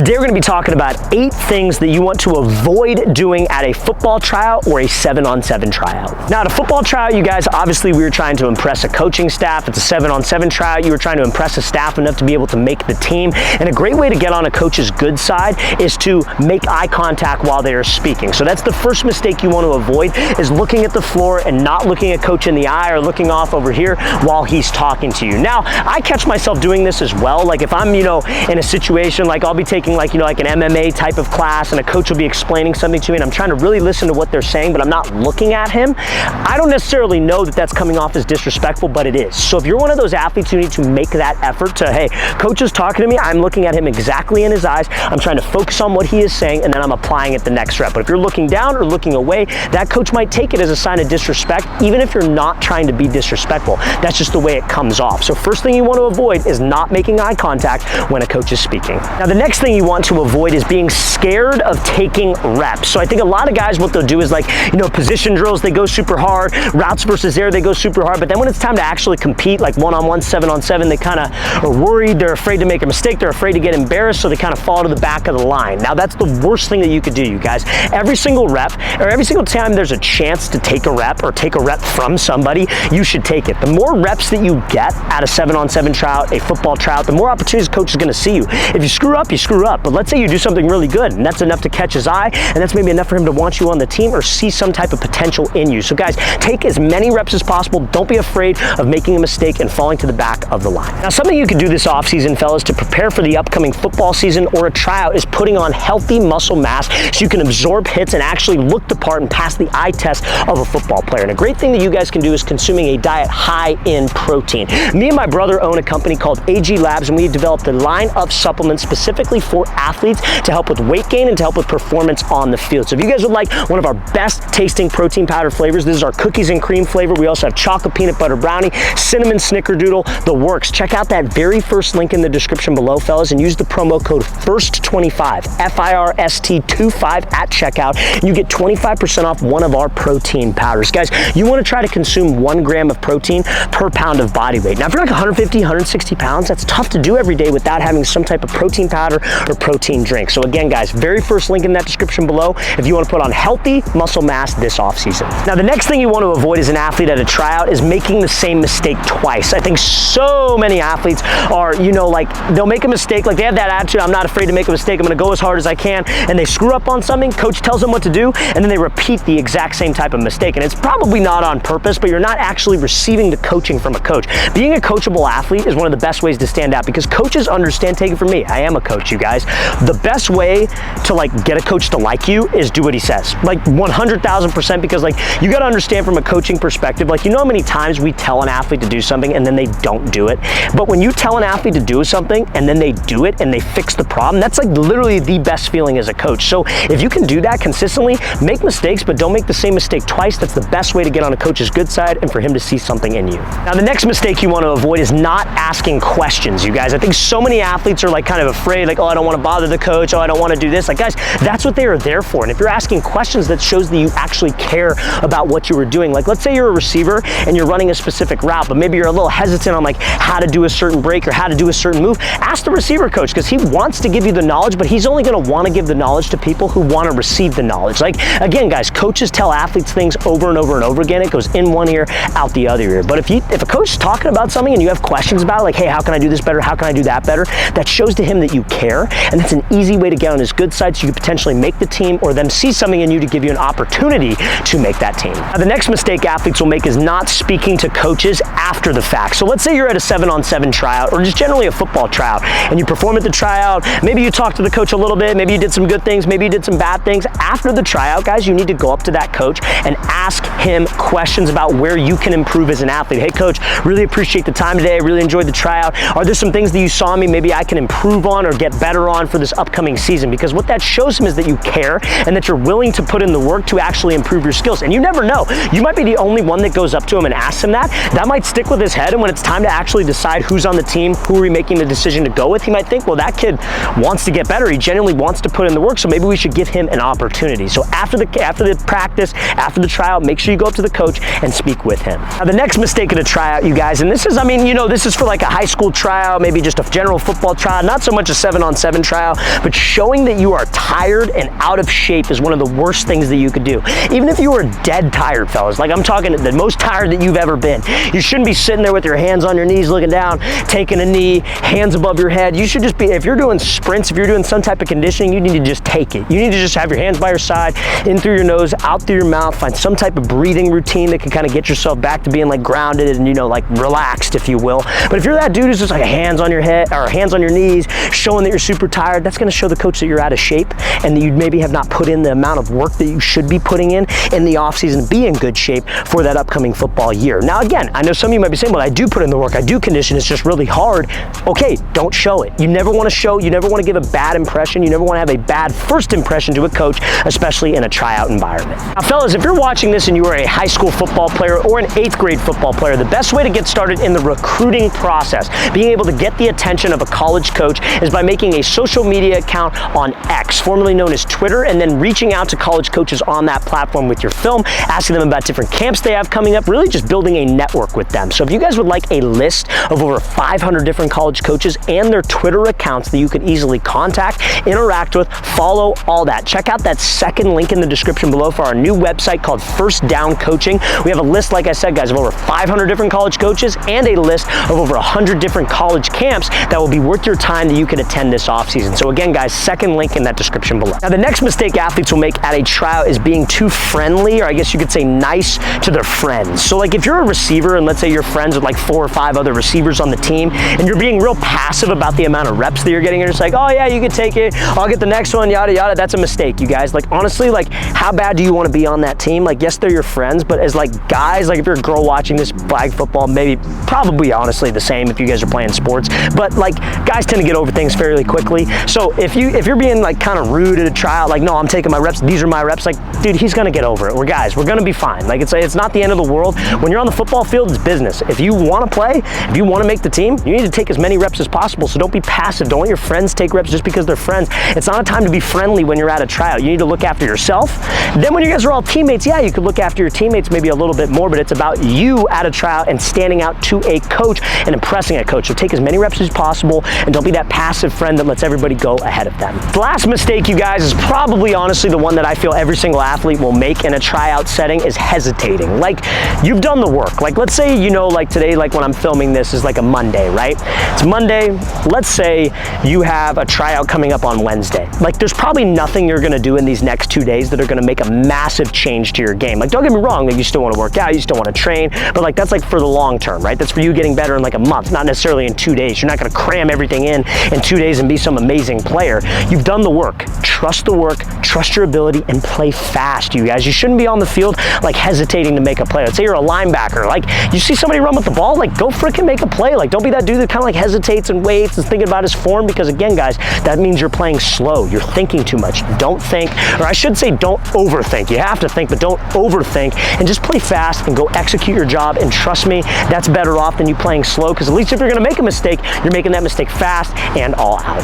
Today we're going to be talking about 8 things that you want to avoid doing at a football tryout or a 7-on-7 tryout. Now at a football tryout, you guys, obviously we were trying to impress a coaching staff. It's a 7-on-7 tryout. You were trying to impress a staff enough to be able to make the team. And a great way to get on a coach's good side is to make eye contact while they are speaking. So that's the first mistake you want to avoid, is looking at the floor and not looking a coach in the eye or looking off over here while he's talking to you. Now, I catch myself doing this as well. Like if I'm, in a situation, like I'll be taking like an MMA type of class and a coach will be explaining something to me and I'm trying to really listen to what they're saying, but I'm not looking at him. I don't necessarily know that that's coming off as disrespectful, but it is. So if you're one of those athletes, you need to make that effort to, hey, coach is talking to me, I'm looking at him exactly in his eyes, I'm trying to focus on what he is saying, and then I'm applying it the next rep. But if you're looking down or looking away, that coach might take it as a sign of disrespect, even if you're not trying to be disrespectful. That's just the way it comes off. So first thing you want to avoid is not making eye contact when a coach is speaking. Now the next thing you want to avoid is being scared of taking reps. So I think a lot of guys, what they'll do is like, position drills, they go super hard, routes versus air, they go super hard, but then when it's time to actually compete, like 1-on-1, 7-on-7, they kind of are worried, they're afraid to make a mistake, they're afraid to get embarrassed, so they kind of fall to the back of the line. Now that's the worst thing that you could do, you guys. Every single rep, or every single time there's a chance to take a rep or take a rep from somebody, you should take it. The more reps that you get at a 7-on-7 tryout, a football tryout, the more opportunities the coach is going to see you. If you screw up, you screw up. But let's say you do something really good, and that's enough to catch his eye, and that's maybe enough for him to want you on the team or see some type of potential in you. So guys, take as many reps as possible. Don't be afraid of making a mistake and falling to the back of the line. Now, something you can do this offseason, fellas, to prepare for the upcoming football season or a tryout is putting on healthy muscle mass so you can absorb hits and actually look the part and pass the eye test of a football player. And a great thing that you guys can do is consuming a diet high in protein. Me and my brother own a company called AG Labs, and we developed a line of supplements specifically for athletes to help with weight gain and to help with performance on the field. So if you guys would like one of our best tasting protein powder flavors, this is our cookies and cream flavor. We also have chocolate peanut butter brownie, cinnamon snickerdoodle, the works. Check out that very first link in the description below, fellas, and use the promo code FIRST25, FIRST25 at checkout, and you get 25% off one of our protein powders. Guys, you want to try to consume 1 gram of protein per pound of body weight. Now, if you're like 150, 160 pounds, that's tough to do every day without having some type of protein powder or protein drink. So again, guys, very first link in that description below if you want to put on healthy muscle mass this offseason. Now, the next thing you want to avoid as an athlete at a tryout is making the same mistake twice. I think so many athletes are, like they'll make a mistake, like they have that attitude, I'm not afraid to make a mistake, I'm going to go as hard as I can, and they screw up on something, coach tells them what to do, and then they repeat the exact same type of mistake. And it's probably not on purpose, but you're not actually receiving the coaching from a coach. Being a coachable athlete is one of the best ways to stand out because coaches understand, take it from me, I am a coach, you guys. The best way to get a coach to like you is do what he says. 100,000%, because you got to understand from a coaching perspective, how many times we tell an athlete to do something and then they don't do it. But when you tell an athlete to do something and then they do it and they fix the problem, that's literally the best feeling as a coach. So if you can do that consistently, make mistakes, but don't make the same mistake twice. That's the best way to get on a coach's good side and for him to see something in you. Now, the next mistake you want to avoid is not asking questions, you guys. I think so many athletes are kind of afraid, oh, I don't want to bother the coach, oh, I don't want to do this. Guys, that's what they are there for. And if you're asking questions, that shows that you actually care about what you were doing. Let's say you're a receiver and you're running a specific route, but maybe you're a little hesitant on how to do a certain break or how to do a certain move. Ask the receiver coach, because he wants to give you the knowledge, but he's only going to want to give the knowledge to people who want to receive the knowledge. Again, guys, coaches tell athletes things over and over and over again. It goes in one ear, out the other ear. But if a coach is talking about something and you have questions about it, hey, how can I do this better? How can I do that better? That shows to him that you care, and that's an easy way to get on his good side so you could potentially make the team or them see something in you to give you an opportunity to make that team. Now, the next mistake athletes will make is not speaking to coaches after the fact. So let's say you're at a 7-on-7 tryout or just generally a football tryout and you perform at the tryout. Maybe you talked to the coach a little bit, maybe you did some good things, maybe you did some bad things. After the tryout, guys, you need to go up to that coach and ask him questions about where you can improve as an athlete. Hey coach, really appreciate the time today, I really enjoyed the tryout. Are there some things that you saw in me maybe I can improve on or get better on for this upcoming season? Because what that shows him is that you care and that you're willing to put in the work to actually improve your skills. And you never know, you might be the only one that goes up to him and asks him that. That might stick with his head, and when it's time to actually decide who's on the team, who are we making the decision to go with, he might think, well, that kid wants to get better, he genuinely wants to put in the work, so maybe we should give him an opportunity. So after the practice, after the tryout, make sure you go up to the coach and speak with him. Now, the next mistake at a tryout, you guys, and this is, this is for a high school tryout, maybe just a general football tryout, not so much a 7-on-7 7 tryout, but showing that you are tired and out of shape is one of the worst things that you could do. Even if you are dead tired, fellas, like I'm talking the most tired that you've ever been, you shouldn't be sitting there with your hands on your knees looking down, taking a knee, hands above your head. You should just be, if you're doing sprints, if you're doing some type of conditioning, you need to just take it. You need to just have your hands by your side, in through your nose, out through your mouth, find some type of breathing routine that can kind of get yourself back to being like grounded and, you know, like relaxed, if you will. But if you're that dude who's just like hands on your head or hands on your knees, showing that you're super tired, that's going to show the coach that you're out of shape and that you maybe have not put in the amount of work that you should be putting in the off season to be in good shape for that upcoming football year. Now again, I know some of you might be saying, well, I do put in the work, I do condition, it's just really hard. Okay, don't show it. You never want to show, you never want to give a bad impression, you never want to have a bad first impression to a coach, especially in a tryout environment. Now fellas, if you're watching this and you are a high school football player or an 8th grade football player, the best way to get started in the recruiting process, being able to get the attention of a college coach, is by making a social media account on X, formerly known as Twitter, and then reaching out to college coaches on that platform with your film, asking them about different camps they have coming up, really just building a network with them. So if you guys would like a list of over 500 different college coaches and their Twitter accounts that you could easily contact, interact with, follow, all that, check out that second link in the description below for our new website called First Down Coaching. We have a list, like I said, guys, of over 500 different college coaches and a list of over 100 different college camps that will be worth your time that you can attend this offseason. So again, guys, second link in that description below. Now, the next mistake athletes will make at a tryout is being too friendly, or I guess you could say nice, to their friends. So like if you're a receiver and let's say you're friends with like 4 or 5 other receivers on the team and you're being real passive about the amount of reps that you're getting, you're just like, oh yeah, you can take it, I'll get the next one, yada yada. That's a mistake, you guys. Like honestly, like how bad do you want to be on that team? Like yes, they're your friends, but as like guys, like if you're a girl watching this flag football, maybe probably honestly the same if you guys are playing sports, but like guys tend to get over things fairly quickly. So if you're being like kind of rude at a tryout, like no, I'm taking my reps, these are my reps, like dude, he's gonna get over it. We're guys, we're gonna be fine. Like it's not the end of the world. When you're on the football field, it's business. If you want to play, if you want to make the team, you need to take as many reps as possible. So don't be passive. Don't let your friends take reps just because they're friends. It's not a time to be friendly when you're at a tryout. You need to look after yourself. Then when you guys are all teammates, yeah, you could look after your teammates maybe a little bit more, but it's about you at a tryout and standing out to a coach and impressing a coach. So take as many reps as possible and don't be that passive friend that lets everybody go ahead of them. The last mistake, you guys, is probably honestly the one that I feel every single athlete will make in a tryout setting, is hesitating. Like you've done the work. Like let's say, you know, like today, like when I'm filming this is like a Monday, right? It's Monday. Let's say you have a tryout coming up on Wednesday. Like there's probably nothing you're going to do in these next 2 days that are going to make a massive change to your game. Like don't get me wrong, like you still want to work out, you still want to train, but like that's like for the long term, right? That's for you getting better in like a month, not necessarily in 2 days. You're not going to cram everything in 2 days and be some amazing player. You've done the work. Trust the work, trust your ability, and play fast, you guys. You shouldn't be on the field like hesitating to make a play. Let's say you're a linebacker, like you see somebody run with the ball, like go frickin' make a play. Like don't be that dude that kind of like hesitates and waits and thinking about his form, because again, guys, that means you're playing slow. You're thinking too much. Don't think, or I should say don't overthink. You have to think, but don't overthink, and just play fast and go execute your job. And trust me, that's better off than you playing slow, because at least if you're gonna make a mistake, you're making that mistake fast and all out.